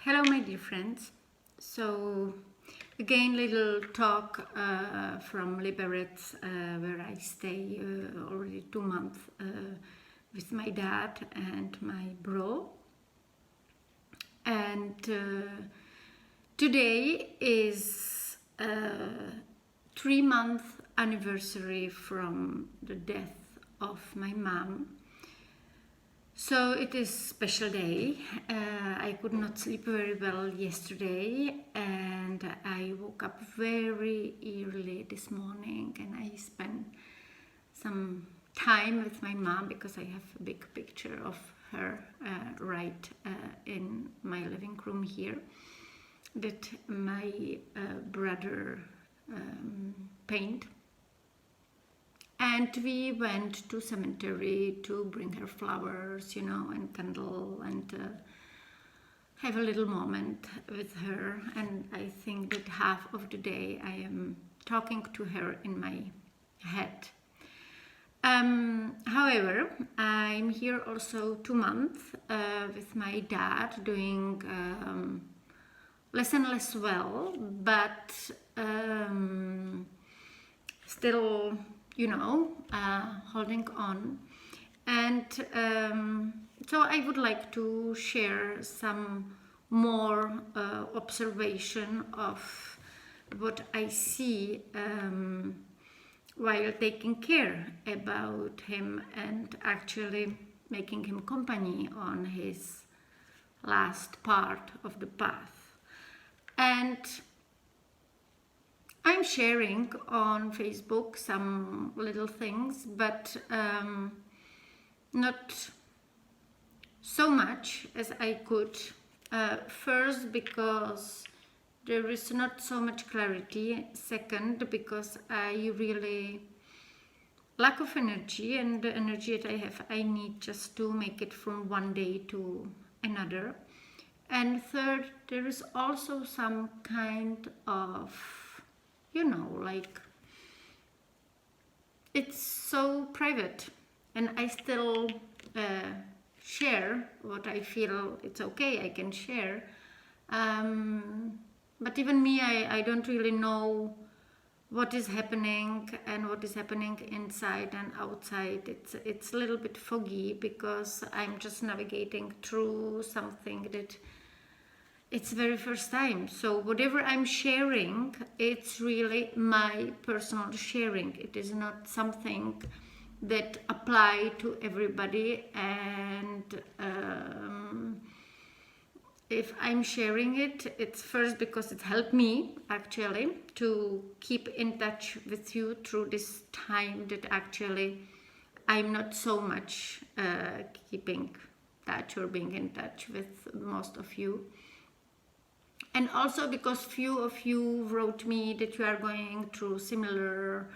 Hello, my dear friends. So, again, little talk from Liberec, where I stay already 2 months with my dad and my bro. And today is 3 month anniversary from the death of my mom. So it is a special day. I could not sleep very well yesterday, and I woke up very early this morning, and I spent some time with my mom because I have a big picture of her right in my living room here that my brother painted. And we went to cemetery to bring her flowers, and candle, and have a little moment with her. And I think that half of the day I am talking to her in my head. However, I'm here also 2 months with my dad, doing less and less well, but still holding on. And so I would like to share some more observation of what I see while taking care about him and actually making him company on his last part of the path. And I'm sharing on Facebook some little things, but not so much as I could. First, because there is not so much clarity. Second, because I really lack of energy, and the energy that I have, I need just to make it from one day to another. And third, there is also some kind of like it's so private, and I still share what I feel it's okay, I can share. But even me, I don't really know what is happening and what is happening inside and outside. It's a little bit foggy because I'm just navigating through something that it's the very first time. So whatever I'm sharing, it's really my personal sharing. It is not something that apply to everybody. And if I'm sharing it, it's first because it helped me actually to keep in touch with you through this time that actually I'm not so much keeping touch or being in touch with most of you. And also because few of you wrote me that you are going through similar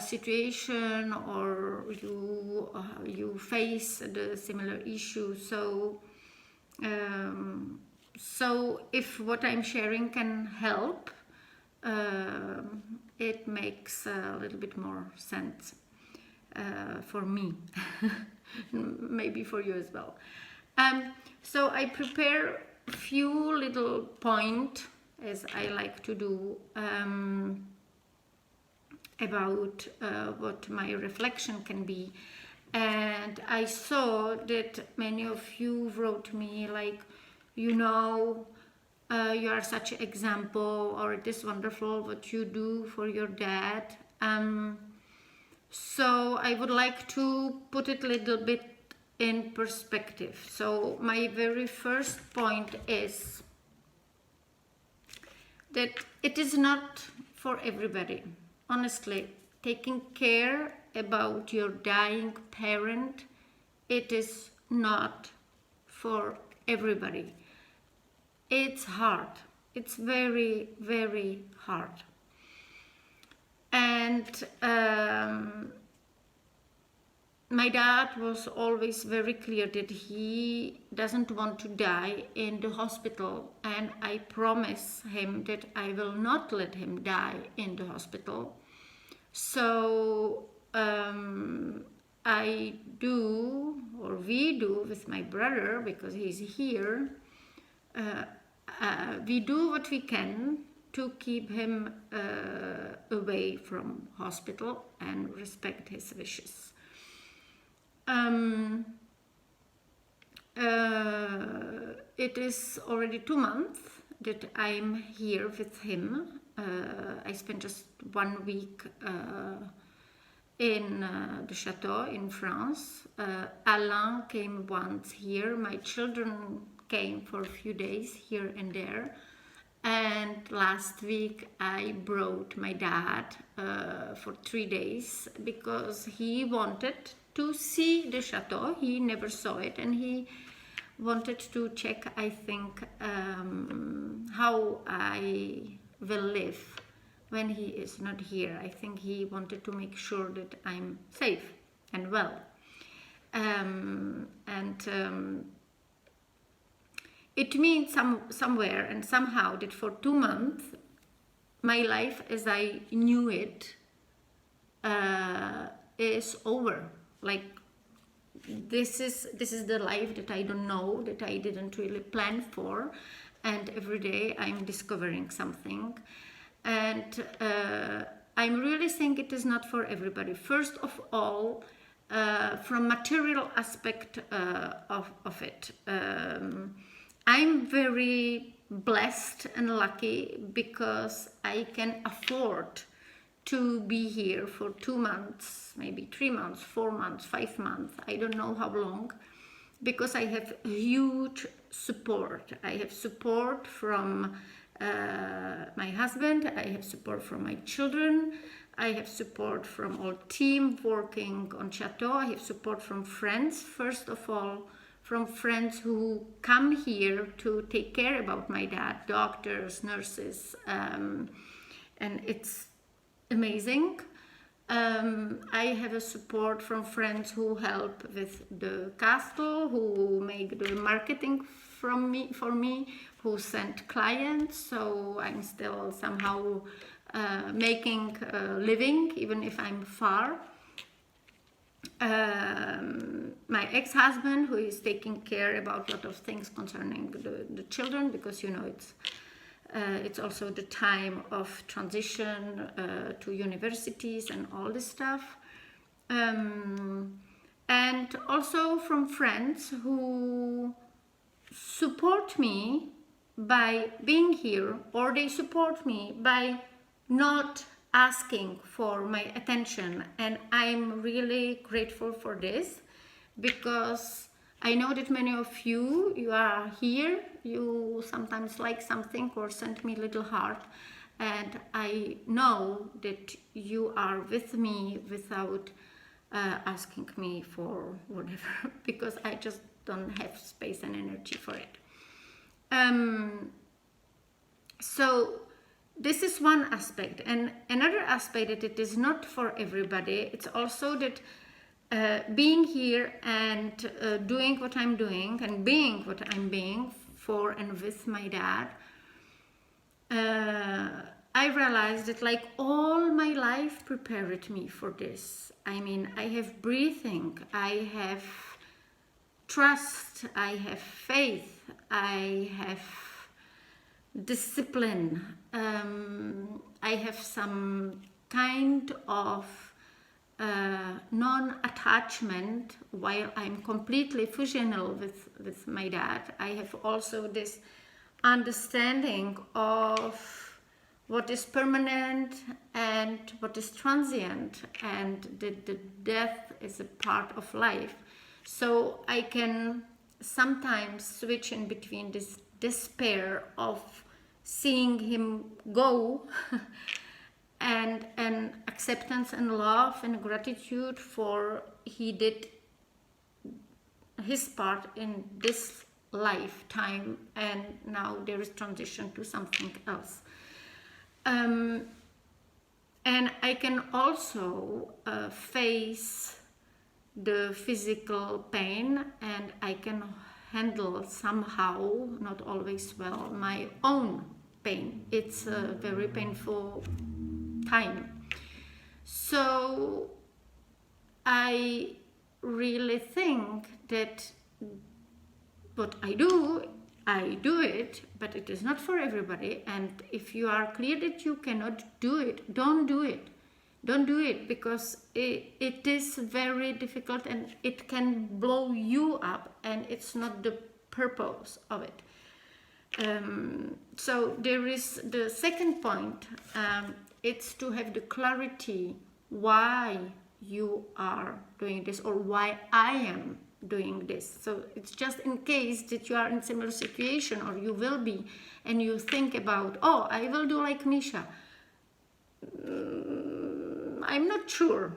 situation, or you face the similar issue. So if what I'm sharing can help, it makes a little bit more sense for me, maybe for you as well. So I prepare few little point, as I like to do, about what my reflection can be. And I saw that many of you wrote me like, you are such an example, or it is wonderful what you do for your dad. So I would like to put it a little bit in perspective. So my very first point is that it is not for everybody. Honestly, taking care about your dying parent, it is not for everybody. It's hard. It's very, very hard. And my dad was always very clear that he doesn't want to die in the hospital, and I promise him that I will not let him die in the hospital. So I do, or we do with my brother, because he's here, we do what we can to keep him away from hospital and respect his wishes. It is already 2 months that I'm here with him. I spent just 1 week in the chateau in France. Alain came once here. My children came for a few days here and there. And last week I brought my dad for 3 days because he wanted to see the chateau. He never saw it, and he wanted to check, I think, how I will live when he is not here. I think he wanted to make sure that I'm safe and well. It means somewhere and somehow that for 2 months, my life as I knew it is over. Like, this is the life that I don't know, that I didn't really plan for, and every day I'm discovering something. And I'm really saying it is not for everybody. First of all, from material aspect of it, I'm very blessed and lucky because I can afford to be here for 2 months, maybe 3 months, 4 months, 5 months, I don't know how long, because I have huge support. I have support from my husband, I have support from my children, I have support from all team working on Chateau, I have support from friends, first of all, from friends who come here to take care about my dad, doctors, nurses, and it's amazing. I have a support from friends who help with the castle, who make the marketing for me, who send clients, so I'm still somehow making a living, even if I'm far. My ex-husband, who is taking care about a lot of things concerning the children, because it's also the time of transition to universities and all this stuff. And also from friends who support me by being here, or they support me by not asking for my attention. And I'm really grateful for this, because I know that many of you are here, you sometimes like something or send me a little heart, and I know that you are with me without asking me for whatever, because I just don't have space and energy for it. So this is one aspect, and another aspect that it is not for everybody. It's also that being here and doing what I'm doing and being what I'm being for and with my dad, I realized that like all my life prepared me for this. I mean, I have breathing, I have trust, I have faith, I have discipline, I have some kind of non-attachment while I'm completely fusional with my dad. I have also this understanding of what is permanent and what is transient, and the death is a part of life. So I can sometimes switch in between this despair of seeing him go and acceptance and love and gratitude for he did his part in this lifetime, and now there is transition to something else. And I can also face the physical pain, and I can handle somehow, not always well, my own pain. It's a very painful time. So I really think that what I do I do it, but it is not for everybody. And if you are clear that you cannot do it, don't do it. Don't do it, because it is very difficult and it can blow you up, and it's not the purpose of it. So there is the second point. It's to have the clarity why you are doing this, or why I am doing this. So it's just in case that you are in similar situation, or you will be, and you think about, oh, I will do like Misha. I'm not sure.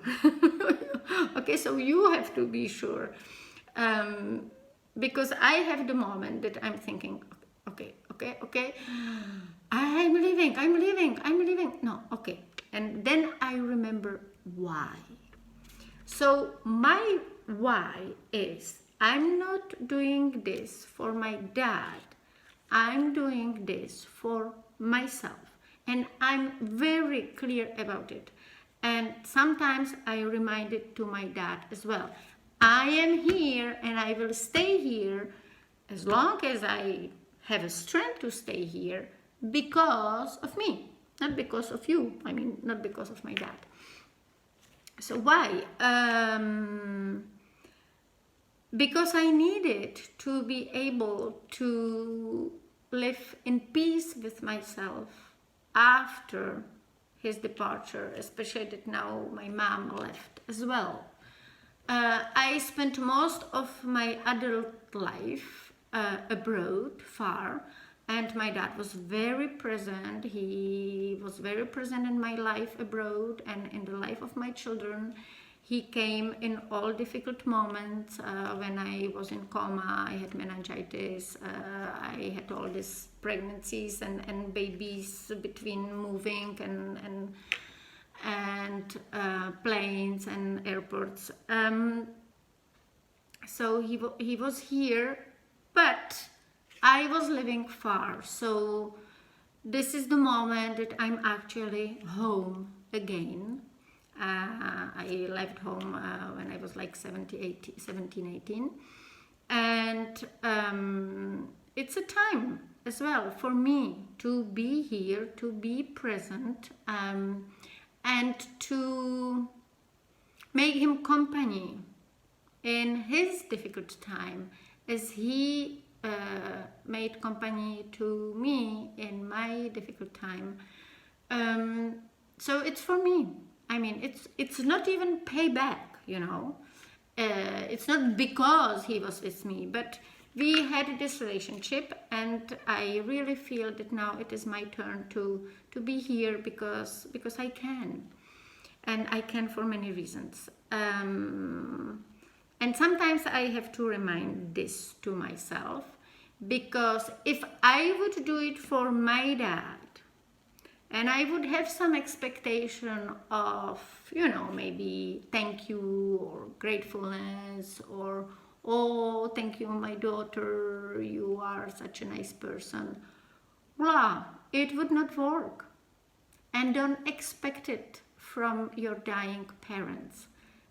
Okay, so you have to be sure. Because I have the moment that I'm thinking, okay, I'm leaving. No, okay. And then I remember why. So my why is, I'm not doing this for my dad. I'm doing this for myself. And I'm very clear about it. And sometimes I remind it to my dad as well. I am here and I will stay here as long as I have a strength to stay here, because of me, not because of you. I mean, not because of my dad. So why? Because I needed to be able to live in peace with myself after his departure, especially that now my mom left as well. I spent most of my adult life abroad, far, and my dad was very present. He was very present in my life abroad and in the life of my children. He came in all difficult moments. When I was in coma, I had meningitis, I had all these pregnancies and babies between moving and planes and airports. So he was here, but I was living far. So this is the moment that I'm actually home again. I left home when I was like 17, 18. And it's a time as well for me to be here, to be present, and to make him company in his difficult time, as he made company to me in my difficult time. So it's for me. I mean, it's not even payback, you know. It's not because he was with me, but we had this relationship, and I really feel that now it is my turn to be here because I can, and I can for many reasons. And sometimes I have to remind this to myself, because if I would do it for my dad, and I would have some expectation of, you know, maybe thank you or gratefulness, or, oh, thank you, my daughter, you are such a nice person. Blah, it would not work. And don't expect it from your dying parents,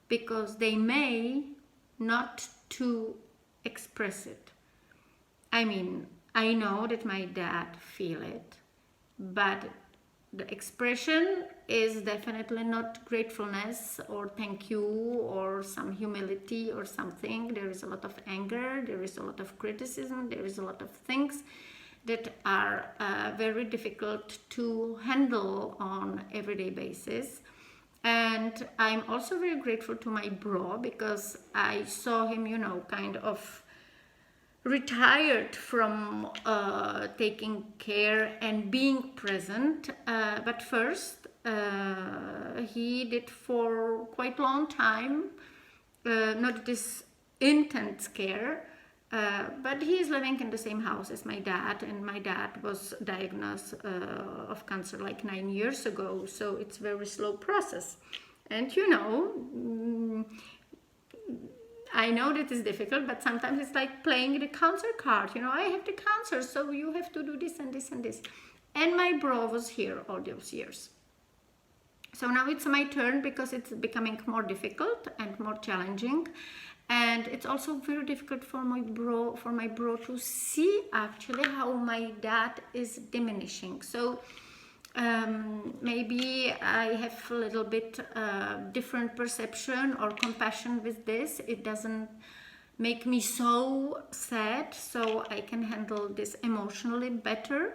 because they may not to express it. I mean, I know that my dad feel it, but the expression is definitely not gratefulness or thank you or some humility or something. There is a lot of anger, there is a lot of criticism, there is a lot of things that are very difficult to handle on everyday basis. And I'm also very grateful to my bro, because I saw him, you know, kind of retired from taking care and being present, but first he did for quite a long time not this intense care, but he is living in the same house as my dad, and my dad was diagnosed of cancer like 9 years ago, so it's a very slow process. And you know, I know that it's difficult, but sometimes it's like playing the cancer card. You know, I have the cancer, so you have to do this and this and this. And my bro was here all those years. So now it's my turn because it's becoming more difficult and more challenging, and it's also very difficult for my bro to see actually how my dad is diminishing. So maybe I have a little bit different perception or compassion with this. It doesn't make me so sad, so I can handle this emotionally better.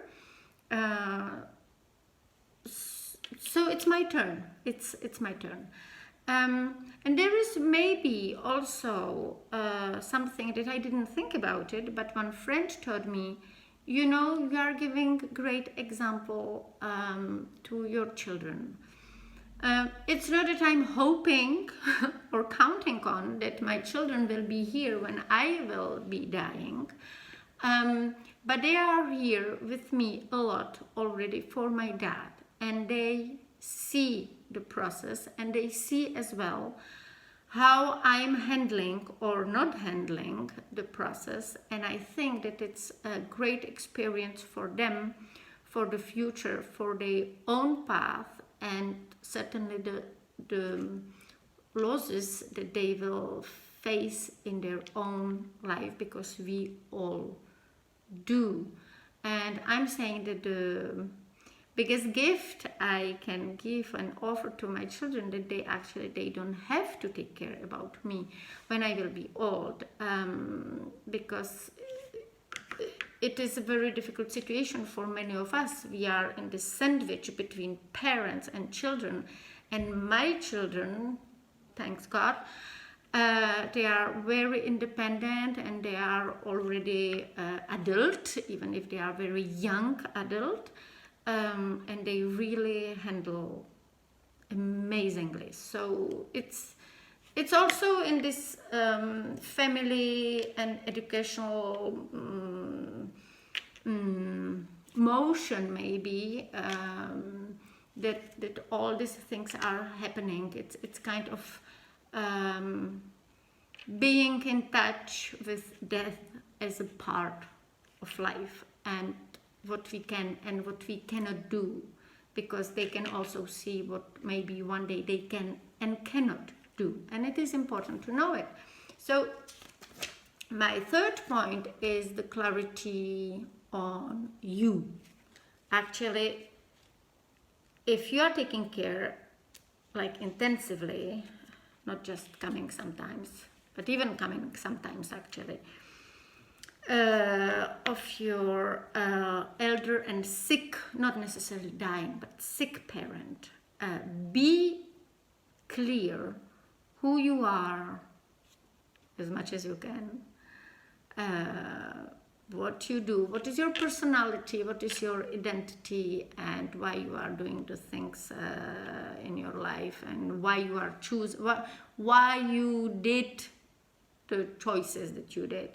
So it's my turn. It's my turn. And there is maybe also something that I didn't think about it, but one friend told me, you know, you are giving great example to your children. It's not that I'm hoping or counting on that my children will be here when I will be dying. But they are here with me a lot already for my dad, and they see the process, and they see as well how I'm handling or not handling the process. And I think that it's a great experience for them, for the future, for their own path, and certainly the losses that they will face in their own life, because we all do. And I'm saying that the biggest gift I can give and offer to my children, that they don't have to take care about me when I will be old, because it is a very difficult situation for many of us. We are in the sandwich between parents and children, and my children, thanks God, they are very independent, and they are already adult, even if they are very young adult, and they really handle amazingly. So it's also in this family and educational motion, maybe, that all these things are happening. It's kind of being in touch with death as a part of life, and what we can and what we cannot do, because they can also see what maybe one day they can and cannot do, and it is important to know it. So my third point is the clarity on you. Actually, if you are taking care, like intensively, not just coming sometimes, but even coming sometimes actually, of your elder and sick, not necessarily dying, but sick parent, be clear who you are as much as you can, what you do, what is your personality, what is your identity, and why you are doing the things in your life, and why you are why you did the choices that you did,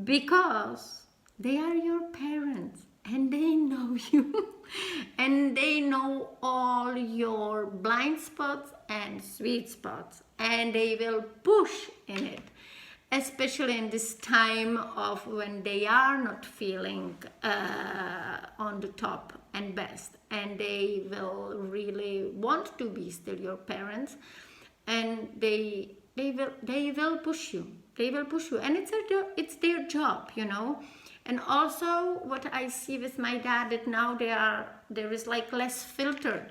because they are your parents and they know you and they know all your blind spots and sweet spots, and they will push in it, especially in this time of when they are not feeling on the top and best, and they will really want to be still your parents, and they will push you. They will push you, and it's their job, you know. And also, what I see with my dad, that now there is like less filter.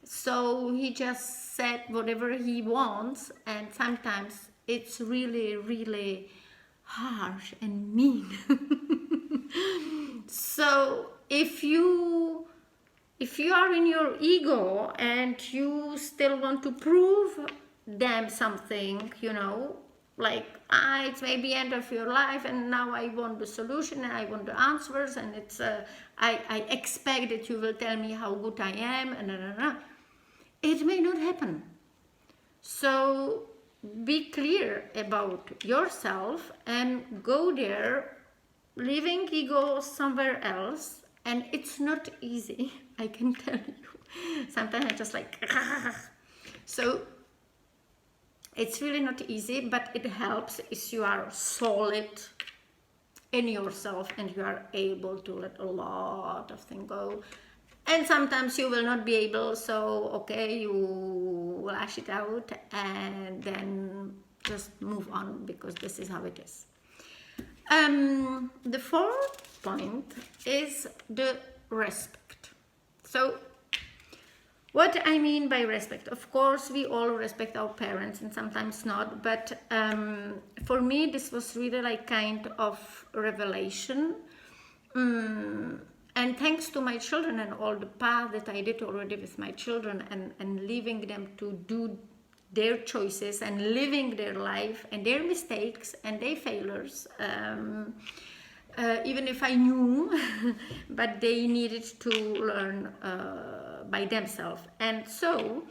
So he just said whatever he wants, and sometimes it's really, really harsh and mean. So if you are in your ego and you still want to prove them something, you know, like it's maybe end of your life, and now I want the solution and I want the answers, and it's I expect that you will tell me how good I am, and it may not happen. So be clear about yourself and go there, leaving ego somewhere else. And it's not easy, I can tell you. Sometimes I just like so it's really not easy, but it helps if you are solid in yourself and you are able to let a lot of things go. And sometimes you will not be able, so okay, you lash it out and then just move on, because this is how it is. The fourth point is the respect. So what I mean by respect, of course, we all respect our parents and sometimes not, but for me, this was really like kind of revelation. And thanks to my children and all the path that I did already with my children, and leaving them to do their choices and living their life and their mistakes and their failures, even if I knew, but they needed to learn by themselves. And so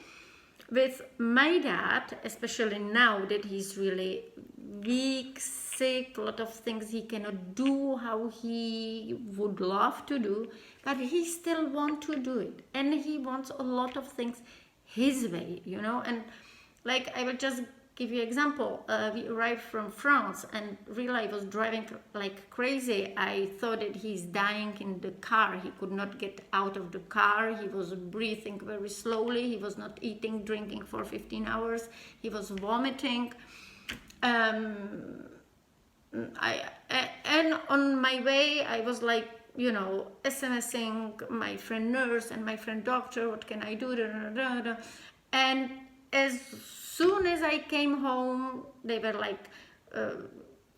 with my dad, especially now that he's really weak, sick, a lot of things he cannot do how he would love to do, but he still wants to do it, and he wants a lot of things his way, and like I will just give you an example. We arrived from France and really I was driving like crazy. I thought that he's dying in the car. He could not get out of the car. He was breathing very slowly. He was not eating, drinking for 15 hours. He was vomiting. And on my way, I was like, SMSing my friend nurse and my friend doctor, what can I do? And as soon as I came home, they were like,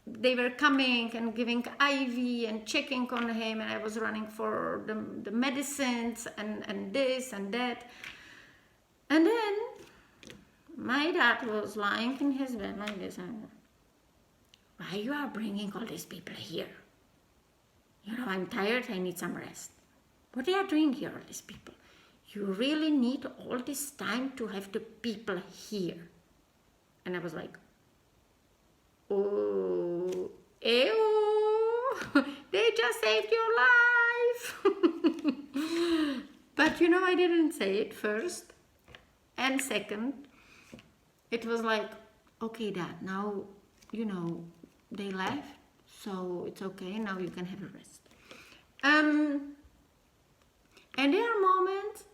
they were coming and giving IV and checking on him, and I was running for the medicines and this and that. And then my dad was lying in his bed like this, and why you are bringing all these people here? I'm tired, I need some rest. What they are doing here, all these people? You really need all this time to have the people here. And I was like, oh, ew, they just saved your life. But I didn't say it first. And second, it was like, okay, Dad, now, they left, so it's okay, now you can have a rest. And there are moments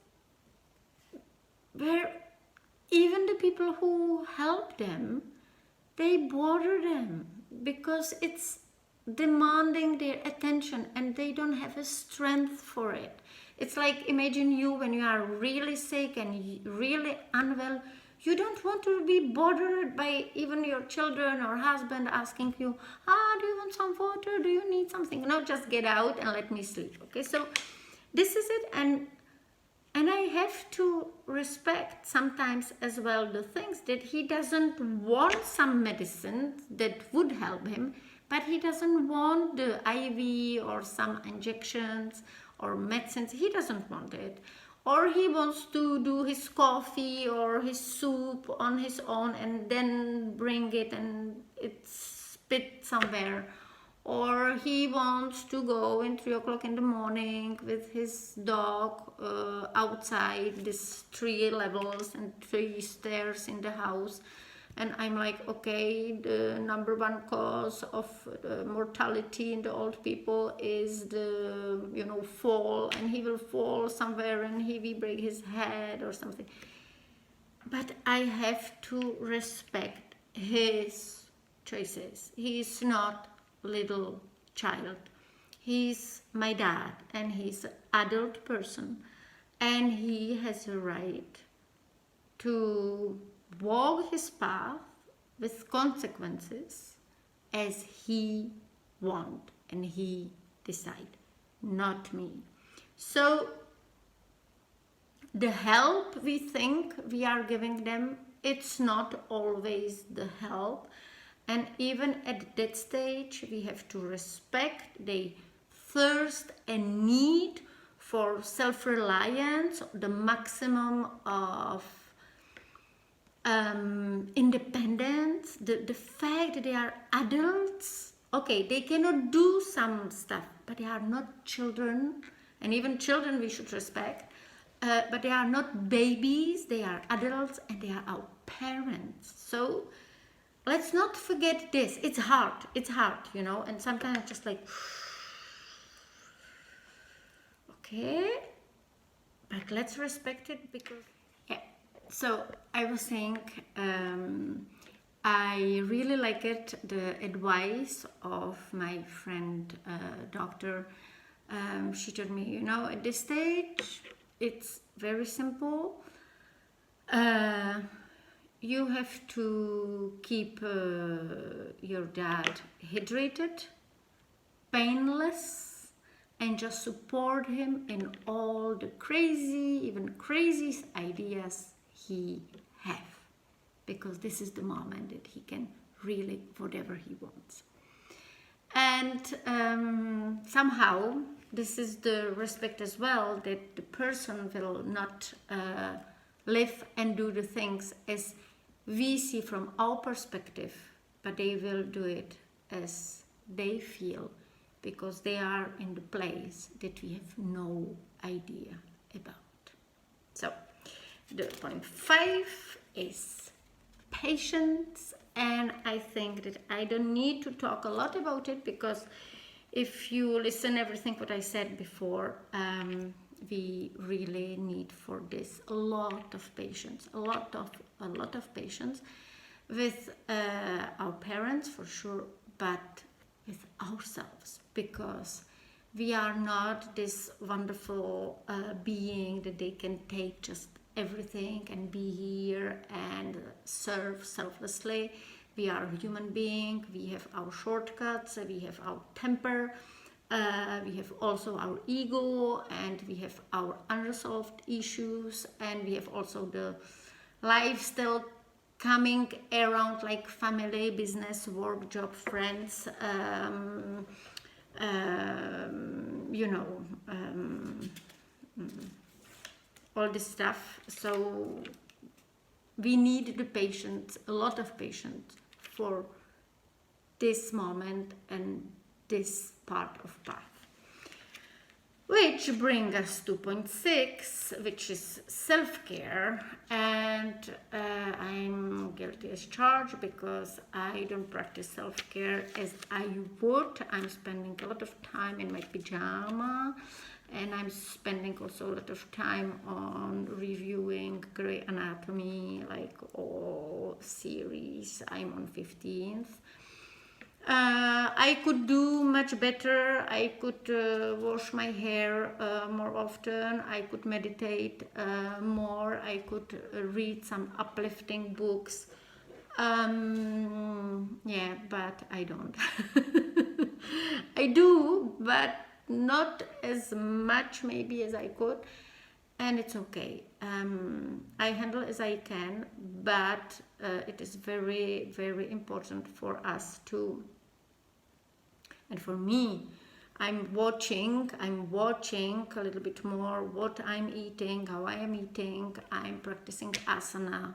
where even the people who help them, they bother them because it's demanding their attention and they don't have a strength for it. It's like, imagine you when you are really sick and really unwell, you don't want to be bothered by even your children or husband asking you, do you want some water? Do you need something? No, just get out and let me sleep. Okay, so this is it. And I have to respect sometimes as well the things that he doesn't want some medicine that would help him, but he doesn't want the IV or some injections or medicines. He doesn't want it. Or he wants to do his coffee or his soup on his own and then bring it and it's spit somewhere. Or he wants to go in 3 o'clock in the morning with his dog outside these 3 levels and 3 stairs in the house. And I'm like, okay, the number one cause of mortality in the old people is the, fall, and he will fall somewhere and he will break his head or something. But I have to respect his choices. He's not little child. He's my dad and he's an adult person and he has a right to walk his path with consequences as he want and he decide, not me. So the help we think we are giving them, it's not always the help. And even at that stage, we have to respect their thirst and need for self-reliance, the maximum of independence, the fact that they are adults. Okay, they cannot do some stuff, but they are not children, and even children we should respect, but they are not babies, they are adults and they are our parents. So let's not forget this. It's hard, and sometimes just like, okay, but let's respect it because, yeah. So I was saying, I really like it, the advice of my friend doctor. She told me, at this stage, it's very simple. You have to keep your dad hydrated, painless, and just support him in all the crazy, even craziest ideas he have, because this is the moment that he can really whatever he wants. And somehow this is the respect as well, that the person will not live and do the things as we see from our perspective, but they will do it as they feel, because they are in the place that we have no idea about. So the point 5 is patience, and I think that I don't need to talk a lot about it, because if you listen everything what I said before, we really need for this a lot of patience, a lot of patience with our parents for sure, but with ourselves, because we are not this wonderful being that they can take just everything and be here and serve selflessly. We are a human being, we have our shortcuts, we have our temper, we have also our ego, and we have our unresolved issues, and we have also the lifestyle coming around, like family, business, work, job, friends, all this stuff. So we need the patience, a lot of patience for this moment and this part of path. Which brings us to point 6, which is self-care. And I'm guilty as charged, because I don't practice self-care as I would. I'm spending a lot of time in my pajama, and I'm spending also a lot of time on reviewing Grey Anatomy, like all series. I'm on 15th. I could do much better. I could wash my hair more often. I could meditate more. I could read some uplifting books. Yeah, but I don't. I do, but not as much maybe as I could. And it's okay. I handle as I can, but it is very, very important for us to, and for me, I'm watching a little bit more what I'm eating, how I am eating. I'm practicing asana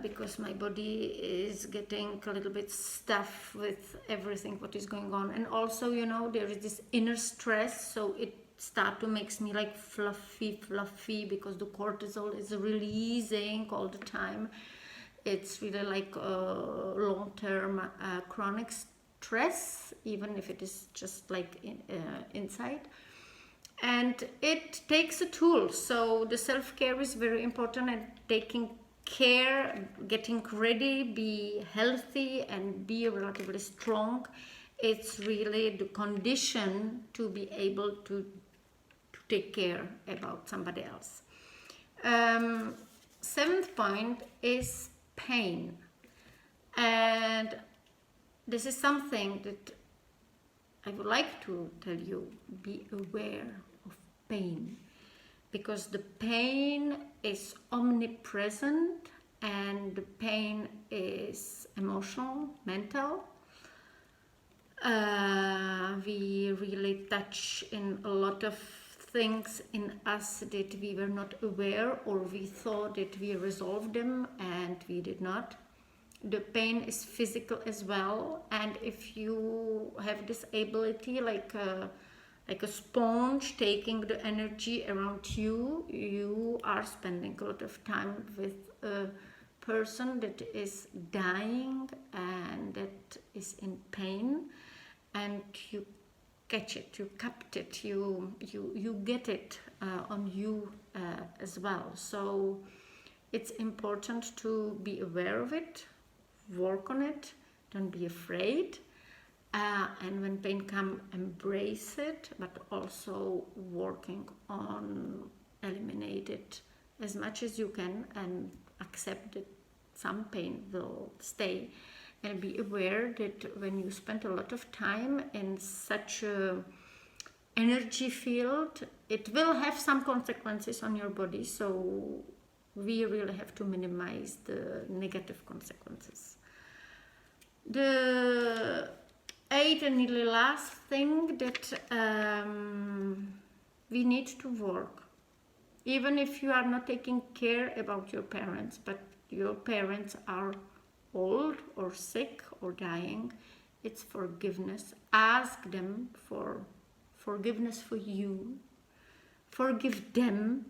because my body is getting a little bit stuffed with everything what is going on. And also, there is this inner stress, so it start to makes me like fluffy because the cortisol is releasing all the time. It's really like long-term chronic stress, even if it is just like inside, and it takes a toll. So the self-care is very important, and taking care, getting ready, be healthy and be relatively strong, it's really the condition to be able to take care about somebody else. 7th point is pain, and this is something that I would like to tell you. Be aware of pain, because the pain is omnipresent, and the pain is emotional, mental. We really touch in a lot of things in us that we were not aware, or we thought that we resolved them, and we did not. The pain is physical as well, and if you have this ability, like a sponge taking the energy around you, you are spending a lot of time with a person that is dying and that is in pain, and you catch it, you capt it, you get it on you as well. So it's important to be aware of it, work on it, don't be afraid, and when pain comes, embrace it, but also working on eliminate it as much as you can and accept that some pain will stay. And be aware that when you spend a lot of time in such a energy field, it will have some consequences on your body. So we really have to minimize the negative consequences. The eighth and nearly last thing that we need to work, even if you are not taking care about your parents, but your parents are old or sick or dying, it's forgiveness. Ask them for forgiveness for you. Forgive them,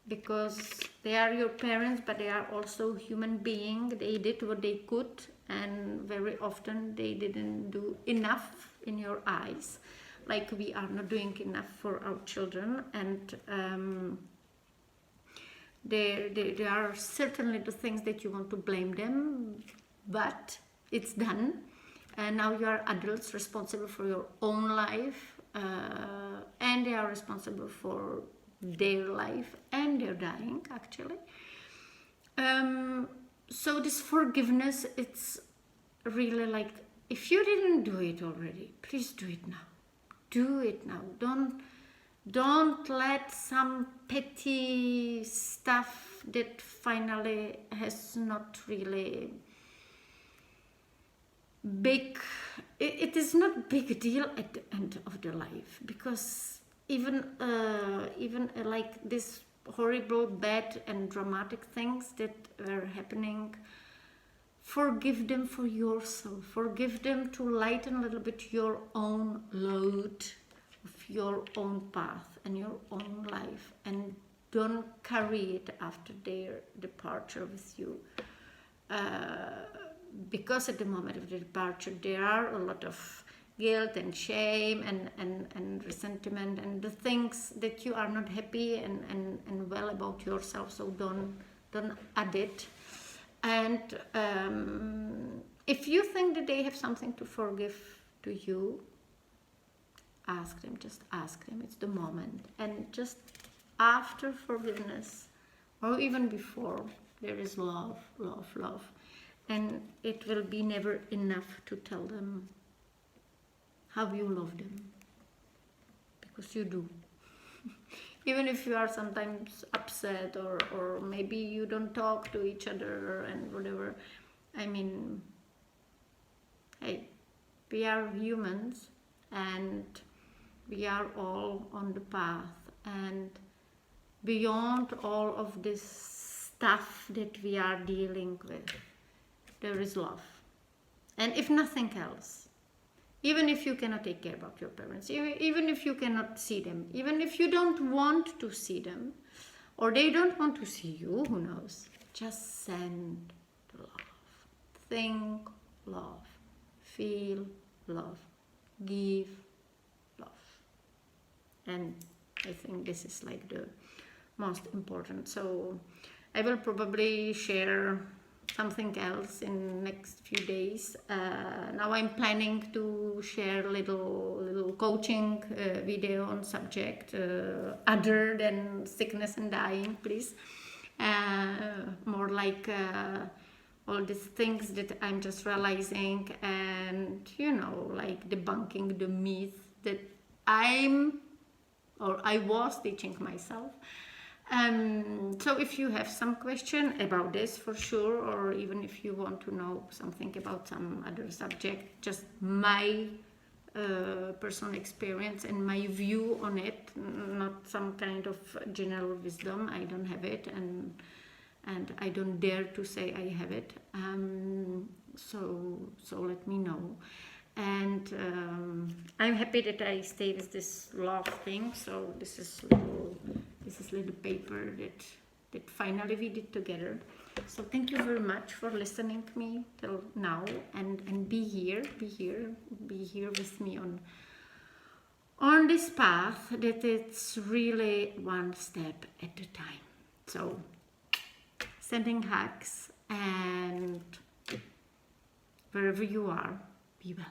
because they are your parents, but they are also human beings. They did what they could, and very often they didn't do enough in your eyes, like we are not doing enough for our children. And there are certainly the things that you want to blame them, but it's done, and now you are adults responsible for your own life, and they are responsible for their life, and they're dying actually. So this forgiveness, it's really like, if you didn't do it already, please do it now. Do it now. Don't let some petty stuff that finally has not really big, it is not big deal at the end of the life, because even like this horrible, bad and dramatic things that were happening, forgive them for yourself. Forgive them to lighten a little bit your own load of your own path and your own life, and don't carry it after their departure with you. Because at the moment of the departure there are a lot of guilt and shame and resentment and the things that you are not happy and well about yourself, so don't add it. And if you think that they have something to forgive to you, ask them, just ask them, it's the moment. And just after forgiveness, or even before, there is love, love, love. And it will be never enough to tell them how you love them, because you do. Even if you are sometimes upset, or maybe you don't talk to each other and whatever. I mean, hey, we are humans, and we are all on the path, and beyond all of this stuff that we are dealing with, there is love. And if nothing else, even if you cannot take care about your parents, even if you cannot see them, even if you don't want to see them, or they don't want to see you, who knows, just send love. Think love, feel love, give love. And I think this is like the most important. So I will probably share something else in next few days. Now I'm planning to share little coaching video on subject other than sickness and dying, please. More like all these things that I'm just realizing, and like debunking the myth that I was teaching myself. So if you have some question about this, for sure, or even if you want to know something about some other subject, just my personal experience and my view on it, not some kind of general wisdom. I don't have it, and I don't dare to say I have it. So let me know. And I'm happy that I stay with this love thing. So this is little paper that finally we did together. So thank you very much for listening to me till now, and be here with me on this path that it's really one step at a time. So sending hugs, and wherever you are, be well.